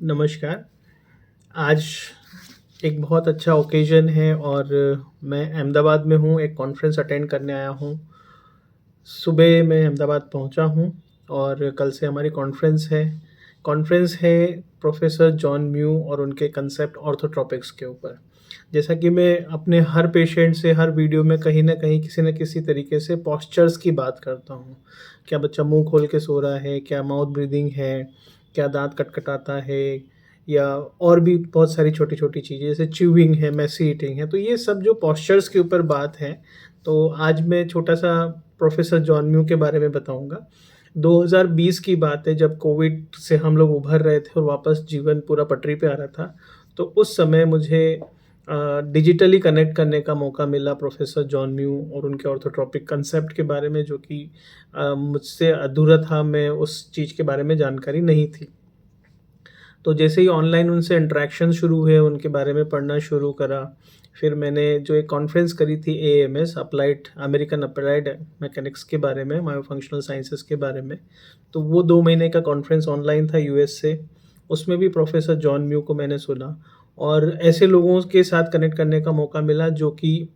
नमस्कार। आज एक बहुत अच्छा ओकेज़न है और मैं अहमदाबाद में हूँ, एक कॉन्फ्रेंस अटेंड करने आया हूँ। सुबह मैं अहमदाबाद पहुँचा हूँ और कल से हमारी कॉन्फ्रेंस है। कॉन्फ्रेंस है प्रोफ़ेसर जॉन म्यू और उनके कांसेप्ट ऑर्थोट्रोपिक्स के ऊपर। जैसा कि मैं अपने हर पेशेंट से हर वीडियो में कहीं न कहीं किसी न किसी तरीके से पोस्चर्स की बात करता हूँ। क्या बच्चा मुँह खोल के सो रहा है? क्या माउथ ब्रीथिंग है? क्या दाँत खटखटाता है? या और भी बहुत सारी छोटी-छोटी चीज़ें जैसे च्यूइंग है, मेसी ईटिंग है। तो ये सब जो पोस्चर्स के ऊपर बात है, तो आज मैं छोटा-सा प्रोफ़ेसर जॉन म्यू के बारे में बताऊँगा। 2020 की बात है जब कोविड से हम लोग उभर रहे थे और वापस जीवन पूरा पटरी पे आ रहा था। तो उस समय मुझे डिजिटली कनेक्ट करने का मौका मिला प्रोफ़ेसर जॉन म्यू और उनके ऑर्थोट्रोपिक कांसेप्ट के बारे में जो कि मुझसे अधूरा था, मैं उस चीज़ के बारे में जानकारी नहीं थी। तो जैसे ही ऑनलाइन उनसे इंटरैक्शन शुरू हुए, उनके बारे में पढ़ना शुरू करा। फिर मैंने जो एक कॉन्फ्रेंस करी थी एएमएस अमेरिकन अप्लाइड मैकेनिक्स के बारे में, मायोफंक्शनल साइंसेज़ के बारे में। तो वो 2 महीने का कॉन्फ्रेंस ऑनलाइन था यूएस से। उसमें भी प्रोफ़ेसर जॉन म्यू को मैंने सुना और ऐसे लोगों के साथ कनेक्ट करने का मौका मिला जो कि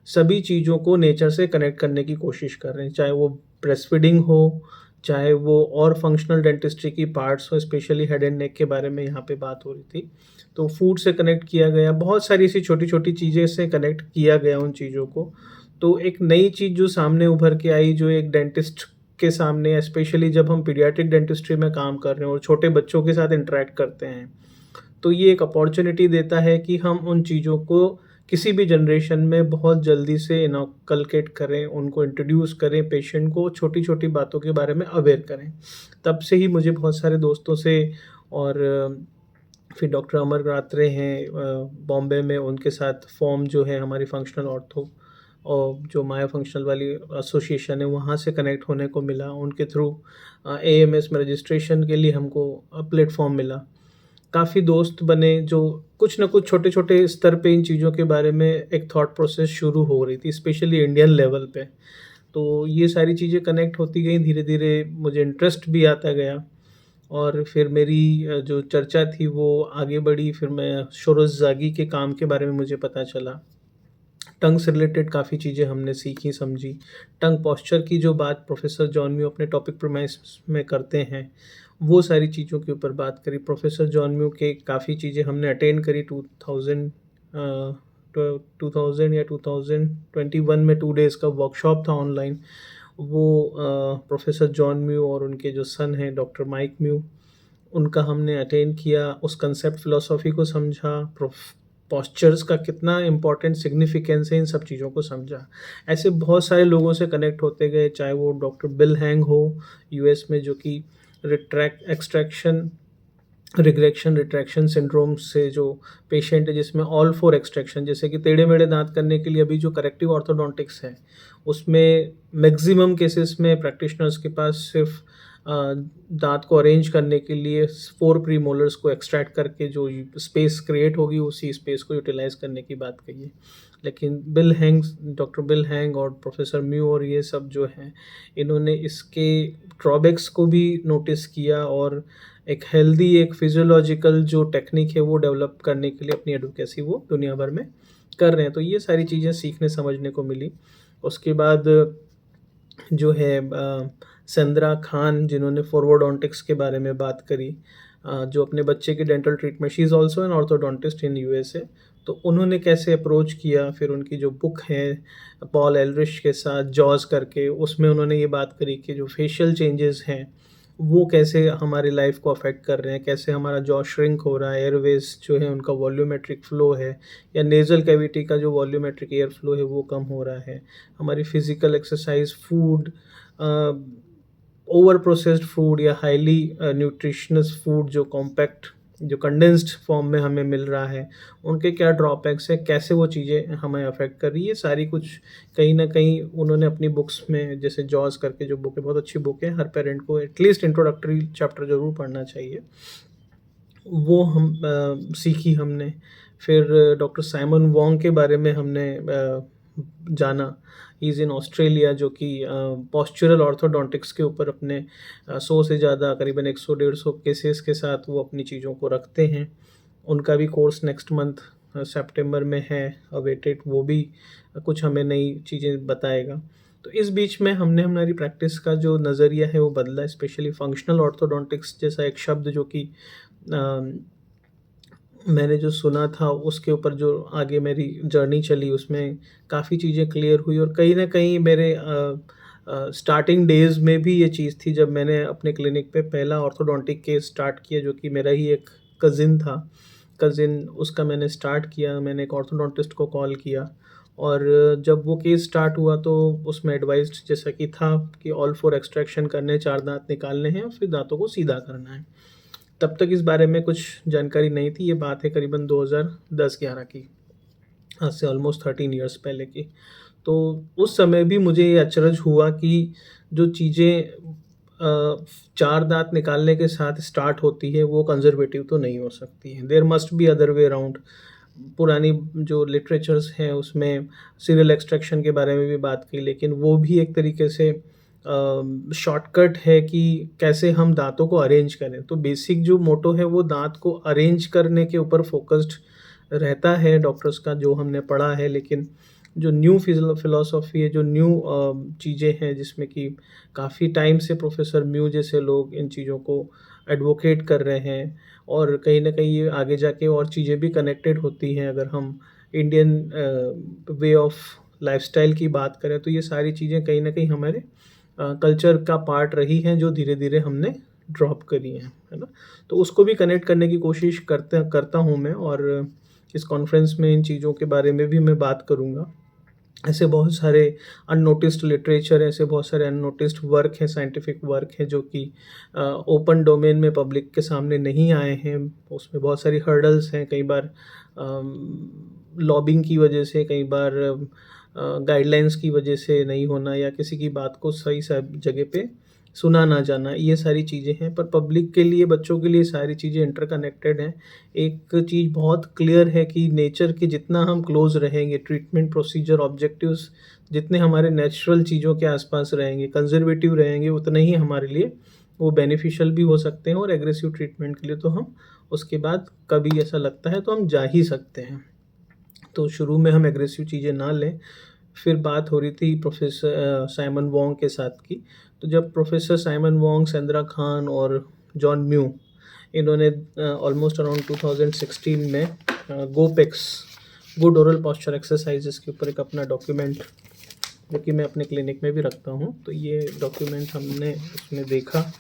सभी चीज़ों को नेचर से कनेक्ट करने की कोशिश कर रहे हैं। चाहे वो ब्रेस्ट फीडिंग हो, चाहे वो और फंक्शनल डेंटिस्ट्री की पार्ट्स हो, स्पेशली हेड एंड नेक के बारे में यहाँ पे बात हो रही थी। तो फूड से कनेक्ट किया गया, बहुत सारी ऐसी छोटी-छोटी चीज़ें से कनेक्ट किया गया उन चीज़ों को। तो एक नई चीज़ जो सामने उभर के आई, जो एक डेंटिस्ट के सामने स्पेशली जब हम पीडियाट्रिक डेंटिस्ट्री में काम कर रहे हैं और छोटे बच्चों के साथ इंटरैक्ट करते हैं, तो ये एक अपॉर्च्युनिटी देता है कि हम उन चीज़ों को किसी भी जनरेशन में बहुत जल्दी से इनकलकेट करें, उनको इंट्रोड्यूस करें, पेशेंट को छोटी-छोटी बातों के बारे में अवेयर करें। तब से ही मुझे बहुत सारे दोस्तों से और फिर डॉक्टर अमर रात्रे हैं बॉम्बे में, उनके साथ फ़ॉर्म जो है हमारी फंक्शनल ऑर्थो और जो मायो फंक्शनल वाली एसोसिएशन है, वहाँ से कनेक्ट होने को मिला। उनके थ्रू एएमएस में रजिस्ट्रेशन के लिए हमको प्लेटफ़ॉर्म मिला। काफ़ी दोस्त बने जो कुछ न कुछ छोटे-छोटे स्तर पे इन चीज़ों के बारे में एक थॉट प्रोसेस शुरू हो रही थी, स्पेशली इंडियन लेवल पे। तो ये सारी चीज़ें कनेक्ट होती गईं, धीरे-धीरे मुझे इंटरेस्ट भी आता गया और फिर मेरी जो चर्चा थी वो आगे बढ़ी। फिर मैं शोरोज़ ज़ागी के काम के बारे में मुझे पता चला। टंग से रिलेटेड काफ़ी चीज़ें हमने सीखी, समझी। टंग पोस्चर की जो बात प्रोफ़ेसर जॉन म्यू अपने टॉपिक प्रोमाइस में करते हैं, वो सारी चीज़ों के ऊपर बात करी। प्रोफ़ेसर जॉन म्यू के काफ़ी चीज़ें हमने अटेंड करी 2000 या 2021 में 2 डेज़ का वर्कशॉप था ऑनलाइन। वो प्रोफ़ेसर जॉन म्यू और उनके जो सन हैं डॉक्टर माइक म्यू, उनका हमने अटेंड किया, उस कांसेप्ट फ़िलॉसफ़ी को समझा, पोस्चर्स का कितना इम्पोर्टेंट सिग्निफिकेंस है, इन सब चीज़ों को समझा। ऐसे बहुत सारे लोगों से कनेक्ट होते गए, चाहे वो डॉक्टर बिल हैंग हो यूएस में, जो कि रिट्रैक्शन सिंड्रोम से जो पेशेंट है, जिसमें ऑल फोर एक्सट्रैक्शन, जैसे कि टेढ़े-मेढ़े दाँत करने के लिए अभी जो करेक्टिव ऑर्थोडोंटिक्स है, उसमें मैक्सिमम केसेस में प्रैक्टिशनर्स के पास सिर्फ़ दाँत को अरेंज करने के लिए 4 प्रीमोलर्स को एक्सट्रैक्ट करके जो स्पेस क्रिएट होगी, उसी स्पेस को यूटिलाइज़ करने की बात कही है। लेकिन डॉक्टर बिल हैंग और प्रोफ़ेसर म्यू और ये सब जो हैं, इन्होंने इसके ड्रॉबैक्स को भी नोटिस किया और एक हेल्दी, एक फिज़ियोलॉजिकल जो टेक्निक है, वो डेवलप करने के लिए अपनी एडवोकेसी वो दुनिया भर में कर रहे हैं। तो ये सारी चीज़ें सीखने समझने को मिली। उसके बाद जो है सेंद्रा खान, जिन्होंने फॉरवोडोंटिक्स के बारे में बात करी, जो अपने बच्चे की dental treatment, she is also an orthodontist in USA. तो उन्होंने कैसे अप्रोच किया, फिर उनकी जो बुक है पॉल एलरिश के साथ जॉज़ करके, उसमें उन्होंने ये बात करी कि जो फेशियल चेंजेस हैं, वो कैसे हमारी लाइफ़ को अफ़ेक्ट कर रहे हैं, कैसे हमारा जॉ श्रिंक हो रहा है, एयरवेज़ जो है उनका वॉल्यूमेट्रिक फ़्लो है या नेज़ल कैविटी का जो वॉल्यूमेट्रिक एयर फ़्लो है वो कम हो रहा है। हमारी physical exercise, food, over processed food या हाईली न्यूट्रिशनस फूड जो कॉम्पैक्ट, जो कंडेंस्ड फॉर्म में हमें मिल रहा है, उनके क्या ड्रॉबैक्स हैं, कैसे वो चीज़ें हमें अफ़ेक्ट कर रही है, सारी कुछ कहीं न कहीं उन्होंने अपनी बुक्स में, जैसे जॉज़ करके जो बुक है, बहुत अच्छी बुक है, हर पेरेंट को एटलीस्ट इंट्रोडक्टरी चैप्टर ज़रूर पढ़ना चाहिए। वो सीखी हमने। फिर डॉक्टर साइमन वोंग के बारे में हमने जाना। ही इज़ इन ऑस्ट्रेलिया, जो कि पोस्चरल ऑर्थोडोंटिक्स के ऊपर अपने 100 से ज़्यादा करीबन 100 150 केसेस के साथ वो अपनी चीज़ों को रखते हैं। उनका भी कोर्स नेक्स्ट मंथ सितंबर में है अवेटेड, वो भी कुछ हमें नई चीज़ें बताएगा। तो इस बीच में हमने हमारी प्रैक्टिस का जो नज़रिया है वो बदला, स्पेशली फंक्शनल ऑर्थोडोंटिक्स जैसा एक शब्द जो कि मैंने जो सुना था उसके ऊपर जो आगे मेरी जर्नी चली उसमें काफ़ी चीज़ें क्लियर हुई, और कहीं न कहीं मेरे स्टार्टिंग डेज़ में भी ये चीज़ थी जब मैंने अपने क्लिनिक पे पहला ऑर्थोडोंटिक केस स्टार्ट किया, जो कि मेरा ही एक कज़िन था। कज़िन उसका मैंने स्टार्ट किया, मैंने एक ऑर्थोडोंटिस्ट को कॉल किया, और जब वो केस स्टार्ट हुआ तो उसमें एडवाइस्ड जैसा कि था कि ऑल 4 एक्सट्रैक्शन करने, 4 दाँत निकालने हैं और फिर दाँतों को सीधा करना है। तब तक इस बारे में कुछ जानकारी नहीं थी, ये बात है करीबन 2010-11 की, आज से ऑलमोस्ट 13 इयर्स पहले की। तो उस समय भी मुझे ये अचरज हुआ कि जो चीज़ें 4 दाँत निकालने के साथ स्टार्ट होती है वो कंज़र्वेटिव तो नहीं हो सकती हैं। There must be other way around. पुरानी जो लिटरेचर्स हैं उसमें सीरियल एक्सट्रैक्शन के बारे में भी बात की, लेकिन वो भी एक तरीके से शॉर्टकट है कि कैसे हम दाँतों को अरेंज करें। तो बेसिक जो मोटो है वो दाँत को अरेंज करने के ऊपर फ़ोकस्ड रहता है डॉक्टर्स का, जो हमने पढ़ा है। लेकिन जो न्यू फ़िलॉसफ़ी है, जो न्यू चीज़ें हैं जिसमें कि काफ़ी टाइम से प्रोफ़ेसर म्यू जैसे लोग इन चीज़ों को एडवोकेट कर रहे हैं, और कहीं न कहीं ये आगे जाके और चीज़ें भी कनेक्टेड होती हैं। अगर हम इंडियन वे ऑफ़ लाइफ़स्टाइल की बात करें तो ये सारी चीज़ें कहीं न कहीं हमारे कल्चर का पार्ट रही हैं, जो धीरे-धीरे हमने ड्रॉप करी हैं, है ना? तो उसको भी कनेक्ट करने की कोशिश करता हूँ मैं, और इस कॉन्फ्रेंस में इन चीज़ों के बारे में भी मैं बात करूँगा। ऐसे बहुत सारे अननोटिस्ड लिटरेचर हैं, ऐसे बहुत सारे अननोटिस्ड वर्क हैं, साइंटिफिक वर्क हैं जो कि ओपन डोमेन में पब्लिक के सामने नहीं आए हैं। उसमें बहुत सारी हर्डल्स हैं, कई बार लॉबिंग की वजह से, कई बार गाइडलाइंस की वजह से नहीं होना, या किसी की बात को सही जगह पे सुना ना जाना, ये सारी चीज़ें हैं। पर पब्लिक के लिए, बच्चों के लिए सारी चीज़ें इंटरकनेक्टेड हैं। एक चीज़ बहुत क्लियर है कि नेचर के जितना हम क्लोज़ रहेंगे, ट्रीटमेंट प्रोसीजर ऑब्जेक्टिव्स जितने हमारे नेचुरल चीज़ों के आसपास रहेंगे, कंज़र्वेटिव रहेंगे, उतने ही हमारे लिए वो बेनिफिशियल भी हो सकते हैं। और एग्रेसिव ट्रीटमेंट के लिए तो हम उसके बाद कभी ऐसा लगता है तो हम जा ही सकते हैं। तो शुरू में हम एग्रेसिव चीज़ें ना लें। फिर बात हो रही थी प्रोफ़ेसर साइमन वोंग के साथ की। तो जब professor Simon Wong, Shendra Khan और जॉन म्यू, इन्होंने ऑलमोस्ट अराउंड 2016 में गोपेक्स, गुड ओरल पोस्चर एक्सरसाइज़ेज़ के ऊपर एक अपना डॉक्यूमेंट, जो कि मैं अपने क्लिनिक में भी रखता हूँ, तो ये डॉक्यूमेंट हमने उसमें देखा,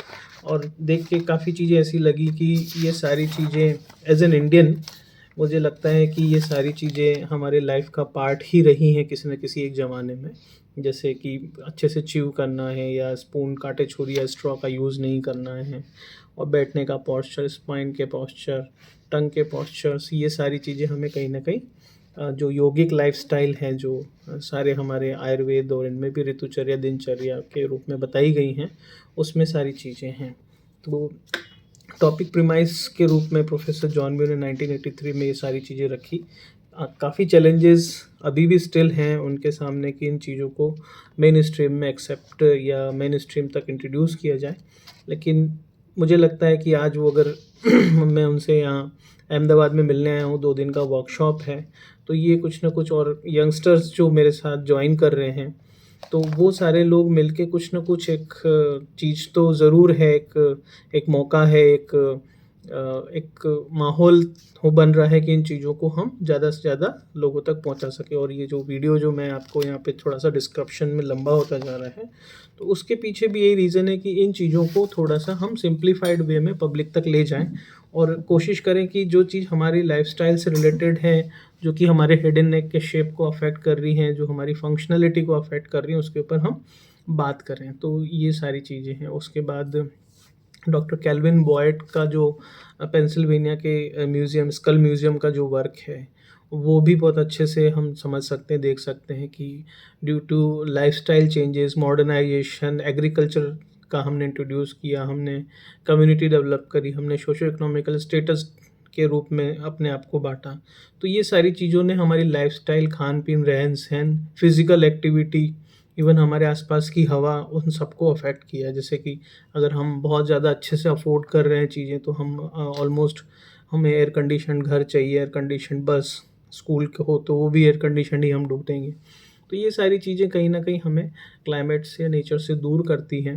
और देख के काफ़ी चीज़ें ऐसी लगी कि ये सारी चीज़ें एज़ एन इंडियन, मुझे लगता है कि ये सारी चीज़ें हमारे लाइफ का पार्ट ही रही हैं किसी न किसी एक ज़माने में। जैसे कि अच्छे से च्यू करना है, या स्पून, काँटे, छुरी या स्ट्रॉ का यूज़ नहीं करना है, और बैठने का पोस्चर, स्पाइन के पोस्चर, टंग के पोस्चर्स, ये सारी चीज़ें हमें कहीं न कहीं जो योगिक लाइफ़स्टाइल है, जो सारे हमारे आयुर्वेद और इनमें भी ऋतुचर्या, दिनचर्या के रूप में बताई गई हैं, उसमें सारी चीज़ें हैं। तो टॉपिक प्रीमाइस के रूप में प्रोफ़ेसर जॉन म्यू ने 1983 में ये सारी चीज़ें रखी। काफ़ी चैलेंजेस अभी भी स्टिल हैं उनके सामने कि इन चीज़ों को मेन स्ट्रीम में एक्सेप्ट या मेन स्ट्रीम तक इंट्रोड्यूस किया जाए। लेकिन मुझे लगता है कि आज वो अगर मैं उनसे यहाँ अहमदाबाद में मिलने आया हूँ, 2 दिन का वर्कशॉप है, तो ये कुछ ना कुछ, और यंगस्टर्स जो मेरे साथ जॉइन कर रहे हैं, तो वो सारे लोग मिलके कुछ ना कुछ एक चीज़ तो ज़रूर है, एक मौका है, एक माहौल हो बन रहा है कि इन चीज़ों को हम ज़्यादा से ज़्यादा लोगों तक पहुंचा सकें। और ये जो वीडियो जो मैं आपको यहाँ पे थोड़ा-सा डिस्क्रिप्शन में लंबा होता जा रहा है, तो उसके पीछे भी यही रीज़न है कि इन चीज़ों को थोड़ा-सा हम सिम्प्लीफाइड वे में पब्लिक तक ले जाएँ, और कोशिश करें कि जो चीज़ हमारी लाइफ़स्टाइल से रिलेटेड है, जो कि हमारे हेड एंड नेक के शेप को अफ़ेक्ट कर रही हैं, जो हमारी फंक्शनैलिटी को अफ़ेक्ट कर रही हैं, उसके ऊपर हम बात करें। तो ये सारी चीज़ें हैं। उसके बाद डॉक्टर केल्विन बॉयड का जो पेंसिल्वेनिया के म्यूज़ियम, स्कल म्यूज़ियम का जो वर्क है, वो भी बहुत अच्छे से हम समझ सकते हैं, देख सकते हैं कि due to lifestyle changes, modernization, agriculture का हमने इंट्रोड्यूस किया, हमने कम्युनिटी डेवलप करी, हमने सोशो इकोनॉमिकल स्टेटस के रूप में अपने आप को बाँटा। तो ये सारी चीज़ों ने हमारी लाइफ़स्टाइल, खान-पीन, रहन-सहन, फ़िज़िकल एक्टिविटी, इवन हमारे आस-पास की हवा, उन सबको अफ़ेक्ट किया है। जैसे कि अगर हम बहुत ज़्यादा अच्छे से अफ़ोर्ड कर रहे हैं चीज़ें, तो हम ऑलमोस्ट हमें एयर कंडीशन्ड घर चाहिए, एयर कंडीशन्ड बस, स्कूल के हो तो वो भी एयर कंडीशन्ड ही हम ढूँढेंगे। तो ये सारी चीज़ें कहीं न कहीं हमें क्लाइमेट से, नेचर से दूर करती हैं।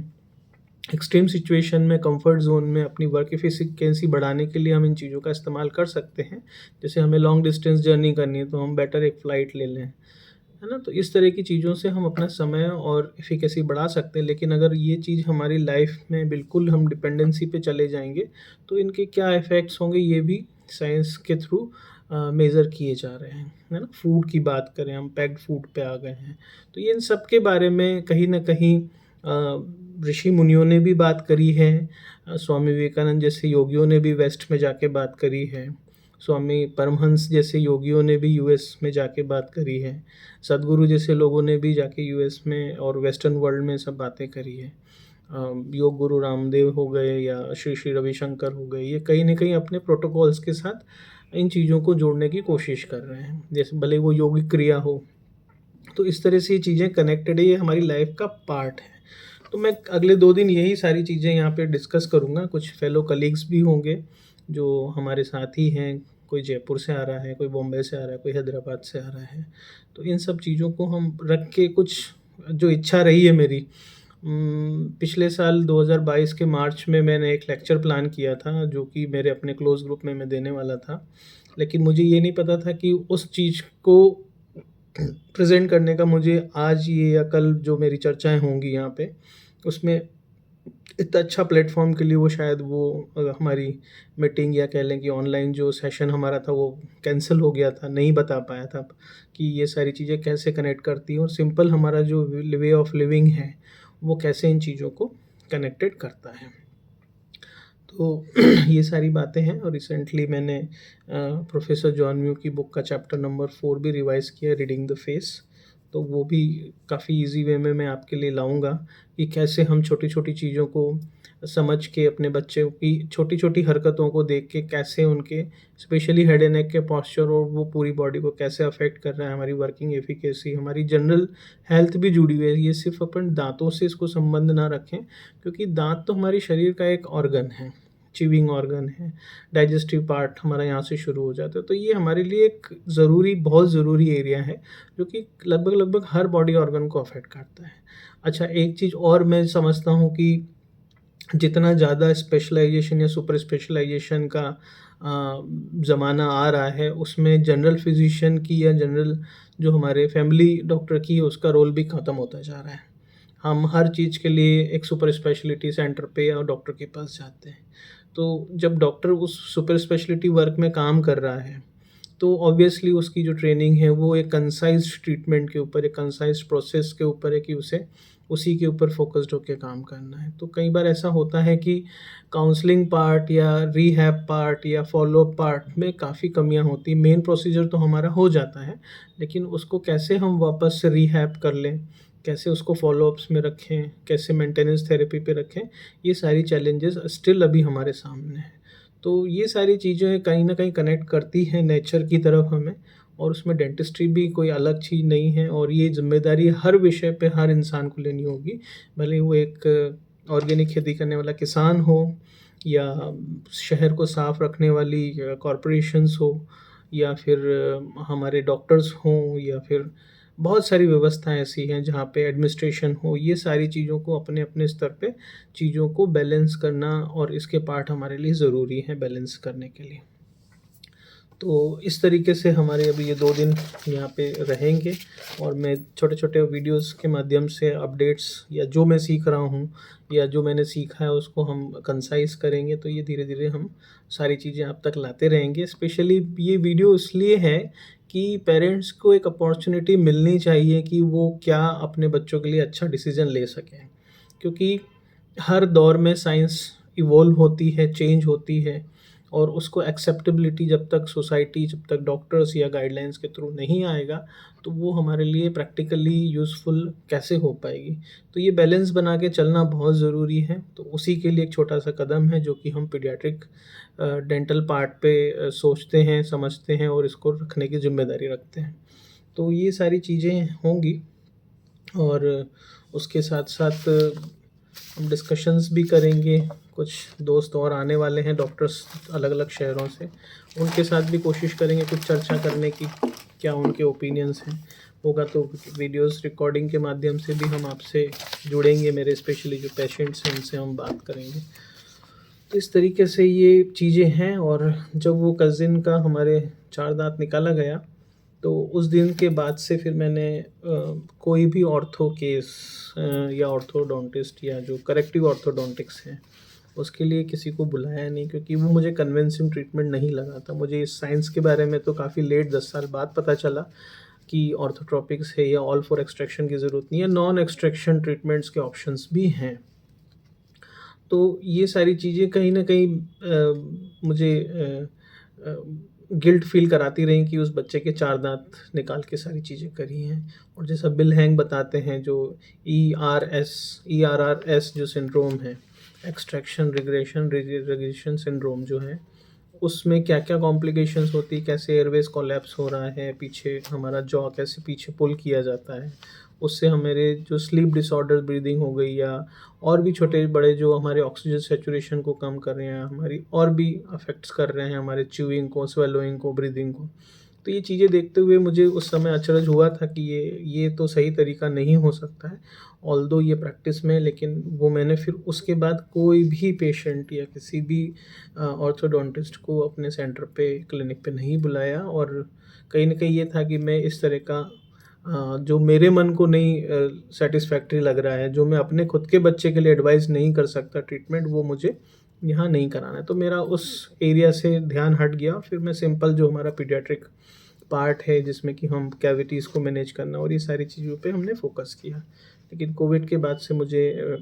एक्सट्रीम सिचुएशन में, कंफर्ट ज़ोन में अपनी वर्क एफिशिएंसी बढ़ाने के लिए हम इन चीज़ों का इस्तेमाल कर सकते हैं। जैसे हमें लॉन्ग डिस्टेंस जर्नी करनी है, तो हम बेटर एक फ़्लाइट ले लें, है ना? तो इस तरह की चीज़ों से हम अपना समय और एफिकेसी बढ़ा सकते हैं। लेकिन अगर ये चीज़ हमारी लाइफ़ में बिल्कुल हम डिपेंडेंसी पे चले जाएँगे, तो इनके क्या इफ़ेक्ट्स होंगे, ये भी साइंस के थ्रू मेज़र किए जा रहे हैं, है ना? फूड की बात करें, हम पैक्ड फूड पे आ गए हैं। तो इन सब के बारे में कहीं न कहीं ऋषि मुनियों ने भी बात करी है। स्वामी विवेकानंद जैसे योगियों ने भी वेस्ट में जाके बात करी है। स्वामी परमहंस जैसे योगियों ने भी यूएस में जाके बात करी है। सद्गुरु जैसे लोगों ने भी जाके यूएस में और वेस्टर्न वर्ल्ड में सब बातें करी है। योग गुरु रामदेव हो गए या श्री श्री रविशंकर हो गए, ये कहीं न कहीं अपने प्रोटोकॉल्स के साथ इन चीज़ों को जोड़ने की कोशिश कर रहे हैं। जैसे भले वो योगिक क्रिया हो, तो इस तरह से ये चीज़ें कनेक्टेड है, ये हमारी लाइफ़ का पार्ट है। तो मैं अगले 2 दिन यही सारी चीज़ें यहाँ पे डिस्कस करूँगा। कुछ फेलो कलीग्स भी होंगे, जो हमारे साथी हैं। कोई जयपुर से आ रहा है, कोई बॉम्बे से आ रहा है, कोई हैदराबाद से आ रहा है। तो इन सब चीज़ों को हम रख के कुछ जो इच्छा रही है मेरी, पिछले साल 2022 के मार्च में मैंने एक लेक्चर प्लान किया था, जो कि मेरे अपने क्लोज़ ग्रुप में मैं देने वाला था। लेकिन मुझे ये नहीं पता था कि उस चीज़ को प्रेज़ेंट करने का मुझे आज ये या कल जो मेरी चर्चाएँ होंगी यहाँ पे, उसमें इतना अच्छा प्लेटफ़ॉर्म के लिए वो शायद वो हमारी मीटिंग या कह लें कि ऑनलाइन जो सेशन हमारा था वो कैंसल हो गया था, नहीं बता पाया था कि ये सारी चीज़ें कैसे कनेक्ट करती हैं और सिंपल हमारा जो वे ऑफ़ लिविंग है, वो कैसे इन चीज़ों को कनेक्टेड करता है। तो ये सारी बातें हैं और रिसेंटली मैंने प्रोफ़ेसर जॉन म्यू की बुक का चैप्टर नंबर 4 भी रिवाइज़ किया, रीडिंग द फेस। तो वो भी काफ़ी ईज़ी वे में मैं आपके लिए लाऊँगा कि कैसे हम छोटी-छोटी चीज़ों को समझ के अपने बच्चों की छोटी-छोटी हरकतों को देख के कैसे उनके स्पेशली हेड एंड नेक के पॉस्चर और वो पूरी बॉडी को कैसे अफ़ेक्ट कर रहा है, हमारी वर्किंग एफ़िकेसी, हमारी जनरल हेल्थ भी जुड़ी हुई है। ये सिर्फ़ अपन दाँतों से इसको संबंध ना रखें, क्योंकि दाँत तो हमारे शरीर का एक ऑर्गन है, च्यूइंग ऑर्गन है, डाइजेस्टिव पार्ट हमारा यहाँ से शुरू हो जाता है। तो ये हमारे लिए एक ज़रूरी, बहुत ज़रूरी एरिया है, जो कि लगभग-लगभग हर बॉडी ऑर्गन को अफ़ेक्ट करता है। अच्छा, एक चीज़ और मैं समझता हूँ कि जितना ज़्यादा स्पेशलाइज़ेशन या सुपर स्पेशलाइज़ेशन का ज़माना आ रहा है, उसमें जनरल फ़िज़िशियन की या जनरल जो हमारे फैमिली डॉक्टर की है, उसका रोल भी ख़त्म होता जा रहा है। हम हर चीज़ के लिए एक सुपर स्पेशलिटी सेंटर पे या डॉक्टर के पास जाते हैं। तो जब डॉक्टर उस सुपर स्पेशलिटी वर्क में काम कर रहा है, तो ऑब्वियसली उसकी जो ट्रेनिंग है वो एक कंसाइज़ ट्रीटमेंट के ऊपर, एक कंसाइज़ प्रोसेस के ऊपर है कि उसे उसी के ऊपर फ़ोकस्ड होके काम करना है। तो कई बार ऐसा होता है कि काउंसलिंग पार्ट या रिहैब पार्ट या फ़ॉलो-अप पार्ट में काफ़ी कमियाँ होती हैं। मेन प्रोसीजर तो हमारा हो जाता है, लेकिन उसको कैसे हम वापस से रिहैब कर लें, कैसे उसको फ़ॉलो-अप्स में रखें, कैसे मेंटेनेंस थेरेपी पे रखें, ये सारी चैलेंजेस स्टिल अभी हमारे सामने हैं। तो ये सारी चीज़ें कहीं न कहीं कनेक्ट करती हैं नेचर की तरफ हमें, और उसमें डेंटिस्ट्री भी कोई अलग चीज़ नहीं है और ये ज़िम्मेदारी हर विषय पे हर इंसान को लेनी होगी। भले ही वो एक ऑर्गेनिक खेती करने वाला किसान हो या शहर को साफ़ रखने वाली कॉर्पोरेशंस हो या फिर हमारे डॉक्टर्स हों या फिर बहुत सारी व्यवस्थाएँ ऐसी हैं जहाँ पे एडमिनिस्ट्रेशन हो, ये सारी चीज़ों को अपने-अपने स्तर पे चीज़ों को बैलेंस करना और इसके पार्ट हमारे लिए ज़रूरी हैं बैलेंस करने के लिए। तो इस तरीके से हमारे अभी ये 2 दिन यहाँ पे रहेंगे और मैं छोटे-छोटे वीडियोज़ के माध्यम से अपडेट्स या जो मैं सीख रहा हूँ या जो मैंने सीखा है उसको हम कंसाइज़ करेंगे, तो ये धीरे-धीरे हम सारी चीज़ें आप तक लाते रहेंगे। स्पेशली ये वीडियो इसलिए है कि पेरेंट्स को एक अपॉर्च्युनिटी मिलनी चाहिए कि वो क्या अपने बच्चों के लिए अच्छा डिसीज़न ले सकें। क्योंकि हर दौर में साइंस इवॉल्व होती है, चेंज होती है और उसको एक्सेप्टेबिलिटी जब तक सोसाइटी, जब तक डॉक्टर्स या गाइडलाइंस के थ्रू नहीं आएगा, तो वो हमारे लिए प्रैक्टिकली यूज़फुल कैसे हो पाएगी। तो ये बैलेंस बना के चलना बहुत ज़रूरी है। तो उसी के लिए एक छोटा-सा कदम है जो कि हम पीडियाट्रिक डेंटल पार्ट पे सोचते हैं, समझते हैं और इसको रखने की ज़िम्मेदारी रखते हैं। तो ये सारी चीज़ें होंगी और उसके साथ-साथ हम डिस्कशंस भी करेंगे। कुछ दोस्त और आने वाले हैं डॉक्टर्स अलग-अलग शहरों से, उनके साथ भी कोशिश करेंगे कुछ चर्चा करने की, क्या उनके ओपिनियंस हैं। होगा तो वीडियोज़ रिकॉर्डिंग के माध्यम से भी हम आपसे जुड़ेंगे, मेरे स्पेशली जो पेशेंट्स हैं उनसे हम बात करेंगे। तो इस तरीके से ये चीज़ें हैं। और जब वो कज़िन का हमारे 4 दाँत निकाला गया, तो उस दिन के बाद से फिर मैंने कोई भी ऑर्थो केस या ऑर्थोडोंटिस्ट या जो करेक्टिव ऑर्थोडोंटिक्स हैं, उसके लिए किसी को बुलाया नहीं, क्योंकि वो मुझे कन्विंसिंग ट्रीटमेंट नहीं लगा था। मुझे इस साइंस के बारे में तो काफ़ी लेट 10 साल बाद पता चला कि ऑर्थोट्रोपिक्स है या ऑल फॉर एक्सट्रैक्शन की ज़रूरत नहीं है, नॉन एक्सट्रैक्शन ट्रीटमेंट्स के ऑप्शंस भी हैं। तो ये सारी चीज़ें कहीं न कहीं मुझे गिल्ट फ़ील कराती रहीं कि उस बच्चे के 4 दाँत निकाल के सारी चीज़ें करी हैं। और जैसा बिल हैंग बताते हैं, जो ERRS जो सिंड्रोम है, एक्सट्रैक्शन रिग्रेशन सिंड्रोम जो है, उसमें क्या-क्या कॉम्प्लिकेशंस होती है, कैसे एयरवेज़ कोलैप्स हो रहा है, पीछे हमारा जॉ कैसे पीछे पुल किया जाता है। उससे हमारे जो स्लीप डिसऑर्डर, ब्रीदिंग हो गई या और भी छोटे-बड़े जो हमारे ऑक्सीजन सैचुरेशन को कम कर रहे हैं, हमारी और भी अफ़ेक्ट्स कर रहे हैं हमारे च्यूइंग को, स्वैलोइंग को, ब्रीदिंग को। तो ये चीज़ें देखते हुए मुझे उस समय अचरज हुआ था कि ये तो सही तरीका नहीं हो सकता है, ऑल्दो ये प्रैक्टिस में। लेकिन वो मैंने फिर उसके बाद कोई भी पेशेंट या किसी भी ऑर्थोडोंटिस्ट को अपने सेंटर पे, क्लिनिक पे नहीं बुलाया। और कहीं न कहीं ये था कि मैं इस तरह का जो मेरे मन को नहीं सैटिस्फैक्टरी लग रहा है, जो मैं अपने खुद के बच्चे के लिए एडवाइस नहीं कर सकता ट्रीटमेंट, वो मुझे यहाँ नहीं कराना है। तो मेरा उस एरिया से ध्यान हट गया। फिर मैं सिंपल जो हमारा पीडियाट्रिक पार्ट है, जिसमें कि हम कैविटीज़ को मैनेज करना और ये सारी चीज़ों पे हमने फ़ोकस किया। लेकिन कोविड के बाद से मुझे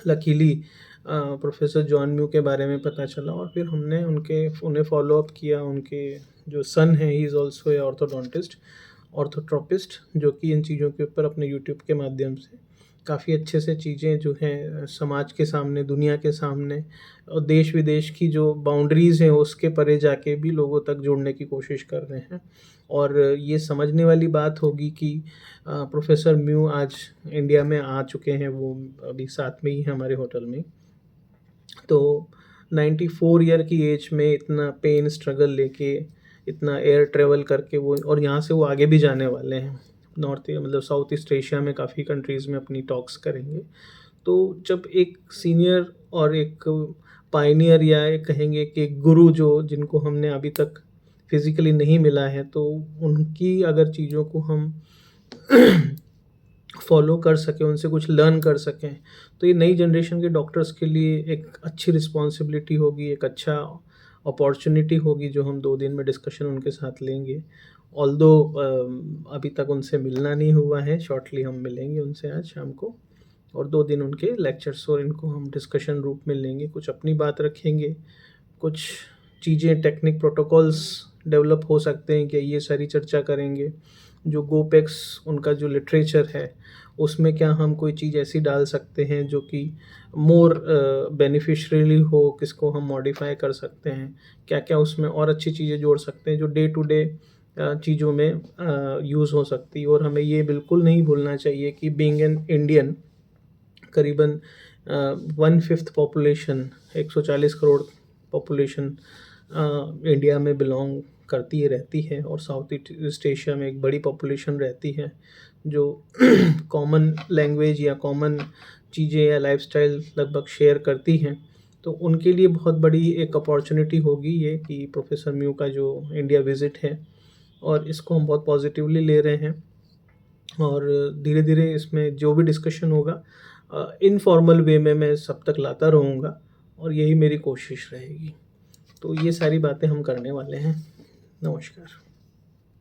लकीली प्रोफ़ेसर जॉन म्यू के बारे में पता चला और फिर हमने उन्हें फ़ॉलो अप किया। उनके जो सन है, ही इज़ ऑल्सो ए ऑर्थोट्रोपिस्ट, जो कि इन चीज़ों के ऊपर अपने यूट्यूब के माध्यम से काफ़ी अच्छे से चीज़ें जो हैं समाज के सामने, दुनिया के सामने और देश-विदेश की जो बाउंड्रीज़ हैं उसके परे जाके भी लोगों तक जुड़ने की कोशिश कर रहे हैं। और ये समझने वाली बात होगी कि प्रोफ़ेसर म्यू आज इंडिया में आ चुके हैं, वो अभी साथ में ही हैं हमारे होटल में। तो 94 ईयर की एज में इतना पेन, स्ट्रगल लेके, इतना एयर ट्रैवल करके वो, और यहाँ से वो आगे भी जाने वाले हैं। मतलब साउथ ईस्ट एशिया में काफ़ी कंट्रीज़ में अपनी टॉक्स करेंगे। तो जब एक सीनियर और एक पायनियर या एक कहेंगे कि एक गुरु जो जिनको हमने अभी तक फिज़िकली नहीं मिला है, तो उनकी अगर चीज़ों को हम फ़ॉलो कर सकें, उनसे कुछ लर्न कर सकें, तो ये नई जनरेशन के डॉक्टर्स के लिए एक अच्छी रिस्पॉन्सिबिलिटी होगी, एक अच्छा अपॉर्च्युनिटी होगी जो हम 2 दिन में डिस्कशन उनके साथ लेंगे। ऑल्दो अभी तक उनसे मिलना नहीं हुआ है, शॉर्टली हम मिलेंगे उनसे आज शाम को और 2 दिन उनके लेक्चर्स और इनको हम डिस्कशन रूप में लेंगे, कुछ अपनी बात रखेंगे, कुछ चीज़ें, टेक्निक, प्रोटोकॉल्स डेवलप हो सकते हैं क्या, ये सारी चर्चा करेंगे। जो गोपेक्स उनका जो लिटरेचर है, उसमें क्या हम कोई चीज़ ऐसी डाल सकते हैं जो कि मोर बेनिफिशियरी हो, किसको हम मॉडिफ़ाई कर सकते हैं, क्या-क्या उसमें और अच्छी चीज़ें जोड़ सकते हैं जो डे टू डे चीज़ों में यूज़ हो सकती है। और हमें ये बिल्कुल नहीं भूलना चाहिए कि बीइंग एन इंडियन, करीबन 1/5 पॉपुलेशन, 140 करोड़ पॉपुलेशन इंडिया में बिलॉन्ग करती है, रहती है, और साउथ ईस्ट एशिया में एक बड़ी पॉपुलेशन रहती है जो कॉमन लैंग्वेज या कॉमन चीज़ें या लाइफ़स्टाइल लगभग शेयर करती हैं। तो उनके लिए बहुत बड़ी एक अपॉर्चुनिटी होगी ये कि प्रोफ़ेसर म्यू का जो इंडिया विज़िट है, और इसको हम बहुत पॉज़िटिवली ले रहे हैं। और धीरे-धीरे इसमें जो भी डिस्कशन होगा इनफॉर्मल वे में मैं सब तक लाता रहूँगा और यही मेरी कोशिश रहेगी। तो ये सारी बातें हम करने वाले हैं। नमस्कार।